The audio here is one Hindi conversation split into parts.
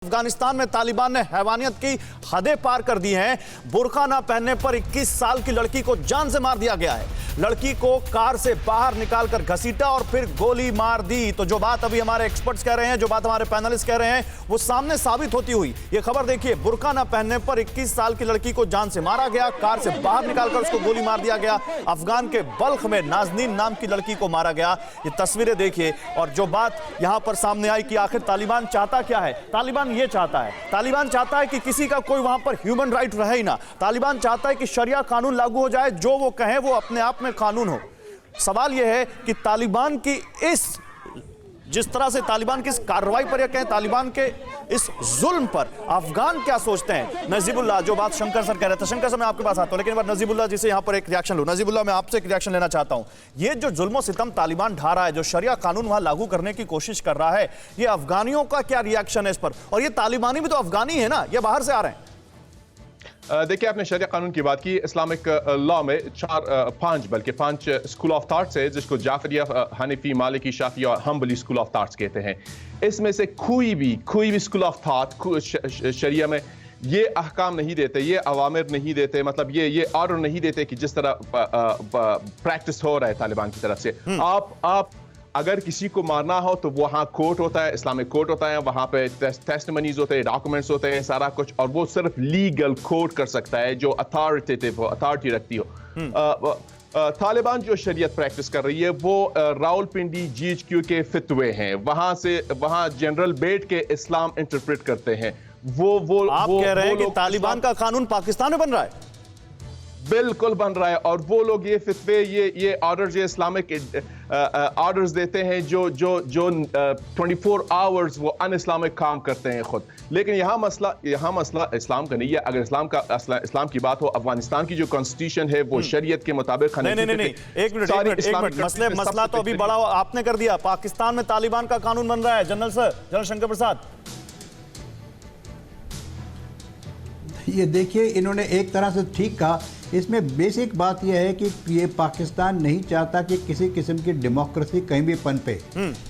अफगानिस्तान में तालिबान ने हैवानियत की हदें पार कर दी हैं। बुर्का ना पहनने पर 21 साल की लड़की को जान से मार दिया गया है। लड़की को कार से बाहर निकालकर घसीटा और फिर गोली मार दी। तो जो बात अभी हमारे एक्सपर्ट्स कह रहे हैं, जो बात हमारे पैनलिस्ट कह रहे हैं, वो सामने साबित होती हुई ये खबर देखिए। बुर्का ना पहनने पर 21 साल की लड़की को जान से मारा गया, कार से बाहर निकालकर उसको गोली मार दिया गया। अफगान के बल्ख में नाजनीन नाम की लड़की को मारा गया। ये तस्वीरें देखिए और जो बात यहां पर सामने आई कि आखिर तालिबान चाहता क्या है। तालिबान ये चाहता है, तालिबान चाहता है कि किसी का कोई वहां पर ह्यूमन राइट रहे ही ना। तालिबान चाहता है कि शरिया कानून लागू हो जाए, जो वो कहें वो अपने आप में कानून हो। सवाल यह है कि तालिबान की जिस तरह से तालिबान की इस कार्रवाई पर या कहें तालिबान के इस जुल्म पर अफगान क्या सोचते हैं। नजीबुल्लाह, जो बात शंकर सर कह रहे थे, शंकर सर मैं आपके पास आता हूं, लेकिन बार नजीबुल्लाह जिसे यहां पर एक रिएक्शन लूं। नजीबुल्लाह, मैं आपसे एक रिएक्शन लेना चाहता हूं। ये जो जुल्म सितम तालिबान ढा रहा है, जो शरिया कानून वहां लागू करने की कोशिश कर रहा है, ये अफगानियों का क्या रिएक्शन है इस पर। और ये तालिबानी भी तो अफगानी है ना, ये बाहर से आ रहे हैं। देखिए, आपने शरिया कानून की बात की। इस्लामिक लॉ में पांच स्कूल ऑफ थॉट्स है, जिसको जाफरिया, हनीफी, मालिकी, शाफी और हम्बली स्कूल ऑफ थॉट्स कहते हैं। इसमें से कोई भी स्कूल ऑफ थॉट शरिया में ये अहकाम नहीं देते, ये अवामिर नहीं देते, मतलब ये ऑर्डर नहीं देते कि जिस तरह प्रैक्टिस हो रहा है तालिबान की तरफ से। आप अगर किसी को मारना हो तो वहाँ कोर्ट होता है, इस्लामिक कोर्ट होता है, वहाँ पे टेस्टिमनीज होते हैं, डॉक्यूमेंट्स होते हैं, सारा कुछ, और वो सिर्फ लीगल कोर्ट कर सकता है जो अथॉरिटी रखती हो। तालिबान जो शरीयत प्रैक्टिस कर रही है वो रावलपिंडी GHQ के फितवे हैं, वहाँ जनरल बैठ के इस्लाम इंटरप्रेट करते हैं। आप कह रहे हैं कि तालिबान का कानून पाकिस्तान में बन रहा है? बिल्कुल बन रहा है। और वो लोग ये फितवे, ये ऑर्डर्स, ये इस्लामिक ऑर्डर्स देते हैं जो 24 आवर्स वो अन इस्लामिक काम करते हैं खुद। लेकिन यहाँ मसला इस्लाम का नहीं है। अगर इस्लाम की बात हो, अफगानिस्तान की जो कॉन्स्टिट्यूशन है वो शरीयत के मुताबिक नहीं, एक मिनट, मसला तो अभी बड़ा आपने कर दिया। पाकिस्तान में तालिबान का कानून बन रहा है। जनरल शंकर प्रसाद, ये देखिए, इन्होंने एक तरह से ठीक कहा। इसमें बेसिक बात यह है कि ये पाकिस्तान नहीं चाहता कि किसी किस्म की डेमोक्रेसी कहीं भी पनपे।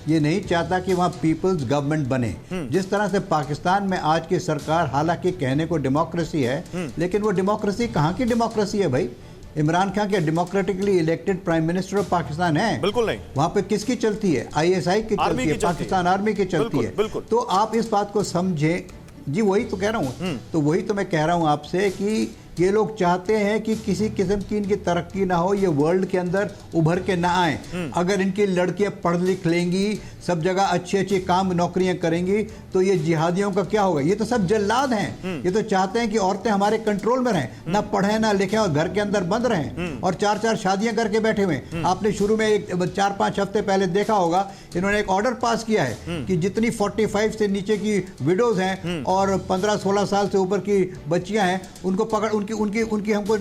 ये नहीं चाहता कि वहाँ पीपल्स गवर्नमेंट बने। जिस तरह से पाकिस्तान में आज की सरकार, हालांकि कहने को डेमोक्रेसी है, लेकिन वो डेमोक्रेसी कहाँ की डेमोक्रेसी है भाई? इमरान खान के democratically elected prime minister of Pakistan है? बिल्कुल नहीं। वहाँ पे किसकी चलती है? ISI की चलती है, पाकिस्तान आर्मी की चलती है। तो आप इस बात को समझें जी, वही तो कह रहा हूँ। तो वही तो मैं कह रहा हूँ आपसे कि ये लोग चाहते हैं कि किसी किस्म की इनकी तरक्की ना हो, ये वर्ल्ड के अंदर उभर के ना आए। अगर इनकी लड़कियां पढ़ लिख लेंगी, सब जगह अच्छी काम नौकरियां करेंगी, तो ये जिहादियों का क्या होगा? ये तो सब जल्लाद हैं। ये तो चाहते हैं कि औरतें हमारे कंट्रोल में रहें, ना पढ़ें ना लिखें और घर के अंदर बंद रहें और 4 शादियां करके बैठे हुए। आपने शुरू में 4-5 हफ्ते पहले देखा होगा, इन्होंने एक ऑर्डर पास किया है कि जितनी 45 से नीचे की विडोज हैं और 15-16 साल से ऊपर की बच्चियां हैं, उनको पकड़ उनकी हमको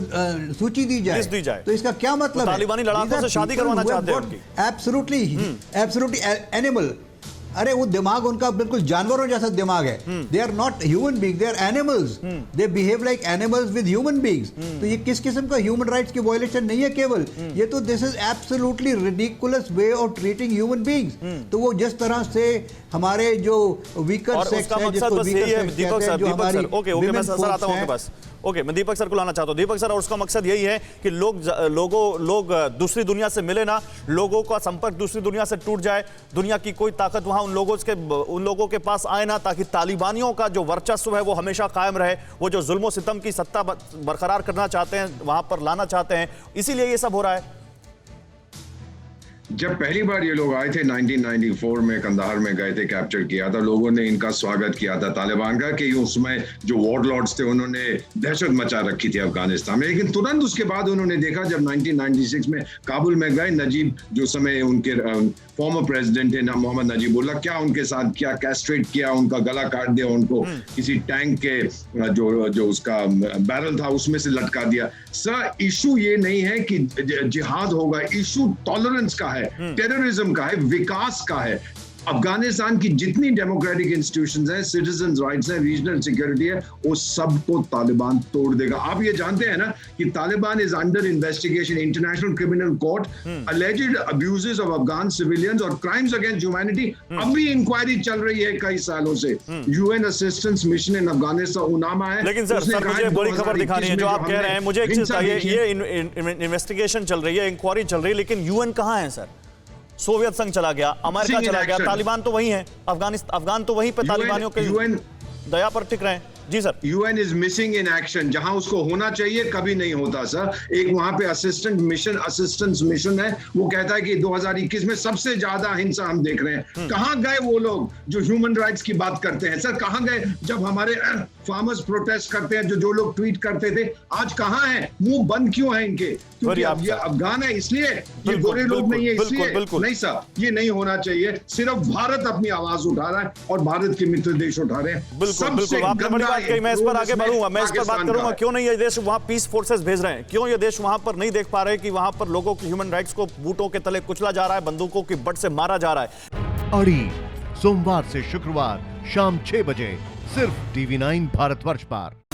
सूची दी जाए। तो इसका क्या मतलब है? तालिबानी लड़ाकों से शादी करवाना चाहते हैं। Absolutely animal. अरे वो दिमाग उनका बिल्कुल जानवरों जैसा दिमाग है। They are not human being, they are animals. They behave like animals with human beings. तो ये किस किस्म का ह्यूमन राइट्स की वायलेशन नहीं है केवल, ये तो this is absolutely ridiculous way of treating human beings. तो वो जिस तरह से हमारे जो वीकर सेक्स है, जिसको वीकर सेक्स, जो हमारी मैं सर आता हूं आपके पास। मैं दीपक सर को लाना चाहता हूं। दीपक सर, और उसका मकसद यही है कि लोग दूसरी दुनिया से मिले ना, लोगों का संपर्क दूसरी दुनिया से टूट जाए, दुनिया की कोई ताकत वहां उन लोगों के पास आए ना, ताकि तालिबानियों का जो वर्चस्व है वो हमेशा कायम रहे। वो जो जुल्म सितम की सत्ता बरकरार करना चाहते हैं, वहां पर लाना चाहते हैं, इसीलिए ये सब हो रहा है। जब पहली बार ये लोग आए थे 1994 में, कंधार में गए थे, कैप्चर किया था, लोगों ने इनका स्वागत किया था तालिबान का कि उसमें जो वॉरलॉर्ड्स थे उन्होंने दहशत मचा रखी थी अफगानिस्तान में। लेकिन तुरंत उसके बाद उन्होंने देखा, जब 1996 में काबुल में गए, नजीब जो समय उनके फॉर्मर प्रेसिडेंट है ना, मोहम्मद नजीबुल्लाह, क्या उनके साथ किया, कैस्ट्रेट किया, उनका गला काट दिया, उनको किसी टैंक के जो उसका बैरल था उसमें से लटका दिया। सर, इशू ये नहीं है कि जिहाद होगा, इशू टॉलरेंस का है, टेररिज्म का है, विकास का है। अफगानिस्तान की जितनी डेमोक्रेटिक इंस्टीट्यूशंस हैं, सिटीजन राइट्स हैं, रीजनल सिक्योरिटी है, वो सबको तालिबान तोड़ देगा। आप ये जानते हैं ना कि Taliban is under investigation international criminal court, alleged abuses of Afghan civilians और क्राइम्स अगेंस्ट ह्यूमैनिटी। अभी इंक्वायरी चल रही है कई सालों से। UN assistance mission in Afghanistan उनामा है। लेकिन सर मुझे बड़ी खबर दिखानी है जो आप कह रहे हैं। मुझे एक चीज चाहिए, ये इन्वेस्टिगेशन चल रही है, इंक्वायरी चल रही है, लेकिन यूएन कहां है सर? सोवियत संघ चला गया, अमेरिका चला गया, तालिबान तो वही है, अफगान तो वहीं पे तालिबानियों के दया पर टिक रहे हैं। जी sir. UN is missing in action. जहां उसको होना चाहिए कभी नहीं होता सर। एक वहां पे असिस्टेंस मिशन है, वो कहता है कि 2021 में सबसे ज्यादा हिंसा हम देख रहे हैं। कहां गए वो लोग जो ह्यूमन राइट्स की बात करते हैं? सर कहां गए जब हमारे फार्मर्स प्रोटेस्ट करते हैं, जो लोग ट्वीट करते थे, आज कहां है? मुंह बंद क्यों है इनके? क्योंकि अब ये अफगान है इसलिए, ये गोरे लोग नहीं है इसलिए? नहीं सर, ये नहीं होना चाहिए। सिर्फ भारत अपनी आवाज उठा रहा है और भारत के मित्र देश उठा रहे हैं। बिल्कुल आपने बड़ी बात कही, मैं इस पर आगे बढ़ूंगा, मैं इस पर बात करूंगा। क्यों नहीं ये देश वहां पीस फोर्सेस भेज रहे हैं? क्यों ये देश वहां पर नहीं देख पा रहे कि वहां पर लोगों की ह्यूमन राइट्स को बूटों के तले कुचला जा रहा है, बंदूकों की बट से मारा जा रहा है? अड़ी सोमवार से शुक्रवार शाम 6 बजे सिर्फ TV9 भारतवर्ष पर।